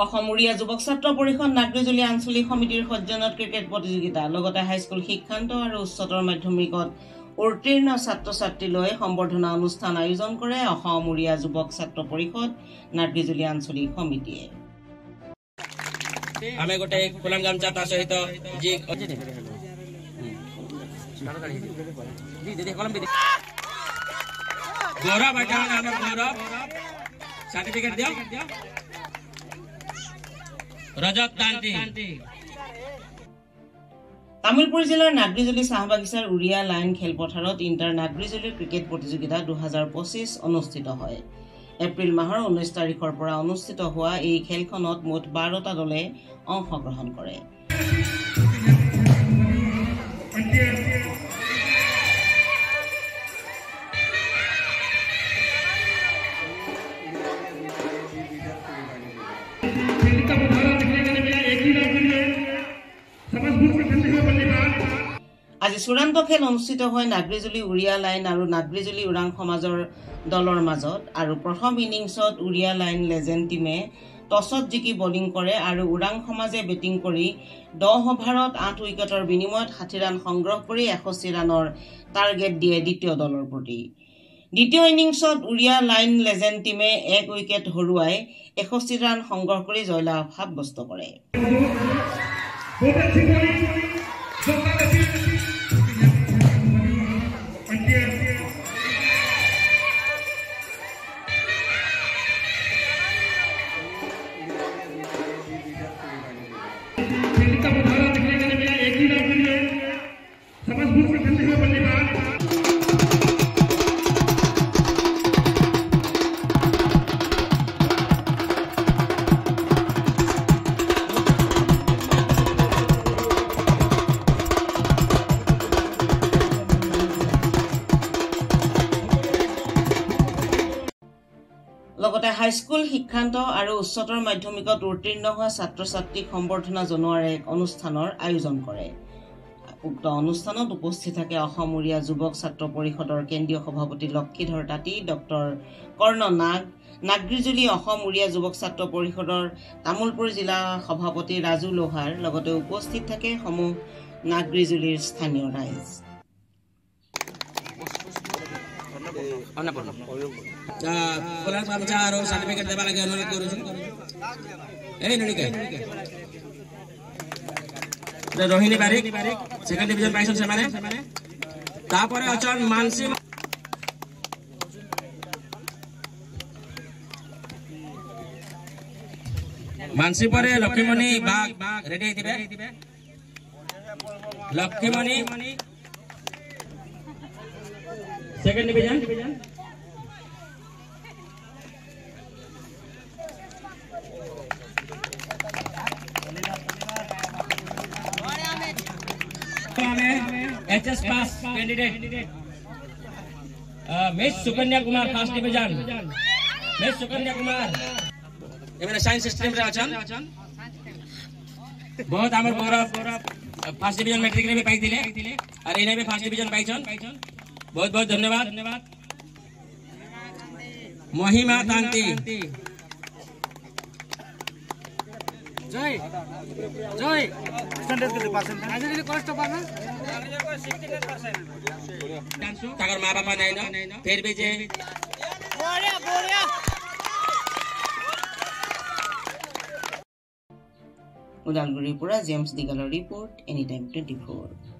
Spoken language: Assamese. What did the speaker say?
অসম উৰিয়া যুৱক ছাত্ৰ পৰিষদ নাগৰিজুলি আঞ্চলিক সমিতিৰ সজ্জনত ক্ৰিকেট প্ৰতিযোগিতা লগতে হাইস্কুল শিক্ষান্ত আৰু উচ্চতৰ মাধ্যমিকত উত্তীৰ্ণ ছাত্ৰ ছাত্ৰীলৈ সম্বৰ্ধনা অনুষ্ঠান আয়োজন কৰে অসম উৰিয়া যুৱক ছাত্ৰ পৰিষদ নাগৰিজুলি আঞ্চলিক সমিতিয়ে। আমি গোটে ফুলাম গামছা তাৰ সহিত জি গৌৰৱ আমাৰ গৌৰৱ সাৰ্টিফিকেট দিও ৰজত তান্তি। তামিলপুৰ জিলাৰ নাগৰিজুলি চাহবাগিচাৰ উৰিয়া লাইন খেলপথাৰত ইণ্টাৰ নাগৰিজুলি ক্ৰিকেট প্ৰতিযোগিতা 2025 অনুষ্ঠিত হয়। এপ্ৰিল মাহৰ 19 তাৰিখৰ পৰা অনুষ্ঠিত হোৱা এই খেলখনত মুঠ 12টা দলে অংশগ্ৰহণ কৰে। আজি চূড়ান্ত খেল অনুষ্ঠিত হয় নাগৰিজুলি উৰিয়া লাইন আৰু নাগৰিজুলি ওৰাং সমাজৰ দলৰ মাজত আৰু প্ৰথম ইনিংছত উৰিয়া লাইন লেজেণ্ড টিমে টছত জিকি বলিং কৰে আৰু ওৰাং সমাজে বেটিং কৰি 10 অভাৰত 8 উইকেটৰ বিনিময়ত 60 ৰান সংগ্ৰহ কৰি 61 ৰানৰ টাৰ্গেট দিয়ে দ্বিতীয় দলৰ প্ৰতি। দ্বিতীয় ইনিংছত উৰিয়া লাইন লেজেণ্ড টিমে 1 উইকেট হৰুৱাই 61 ৰান সংগ্ৰহ কৰি জয়লাভ সাব্যস্ত কৰে। লগতে হাইস্কুল শিক্ষান্ত আৰু উচ্চতৰ মাধ্যমিকত উত্তীৰ্ণ হোৱা ছাত্ৰ ছাত্ৰীক সম্বৰ্ধনা জনোৱাৰ এক অনুষ্ঠানৰ আয়োজন কৰে। উক্ত অনুষ্ঠানত উপস্থিত থাকে অসম উৰিয়া যুৱক ছাত্ৰ পৰিষদৰ কেন্দ্ৰীয় সভাপতি লক্ষীধৰ তাঁতী, ডক্টৰ কৰ্ণ নাগ, নাগৰিজুলি অসম উৰিয়া যুৱক ছাত্ৰ পৰিষদৰ তামুলপুৰ জিলা সভাপতি ৰাজু লোহাৰ লগতে উপস্থিত থাকে সমূহ নাগৰিজুলিৰ স্থানীয় ৰাইজ। সার্টিফিকেট দেবা লাগে অনুরোধ করুন। এই ননিকে রোহিণী বারিক সেকেন্ড ডিভিজন পাইছেন সেমানে। তারপরে অচন মানসি মানসি পরে লক্ষ্মীমণি বাগ রেডি দিবে। Lakshmimoni second division. HS pass candidate Miss Sukanya Kumar first division Miss Sukanya Kumar एमने साइंस स्ट्रीम रे अछन बहुत हमर गौरव फर्स्ट डिवीजन मैट्रिक रे भी पाई दिले और इने भी फर्स्ट डिवीजन पाइछन बहुत बहुत धन्यवाद। महिमा तांती जय जय स्टैंडर्ड के परसेंटेज आज रे कष्ट पाना तागर माँ बापा नहीं ना फिर भी जे बोलिया उदालगुरिर পৰা জেমছ দিগালৰ ৰিপৰ্ট এনি টাইম 24।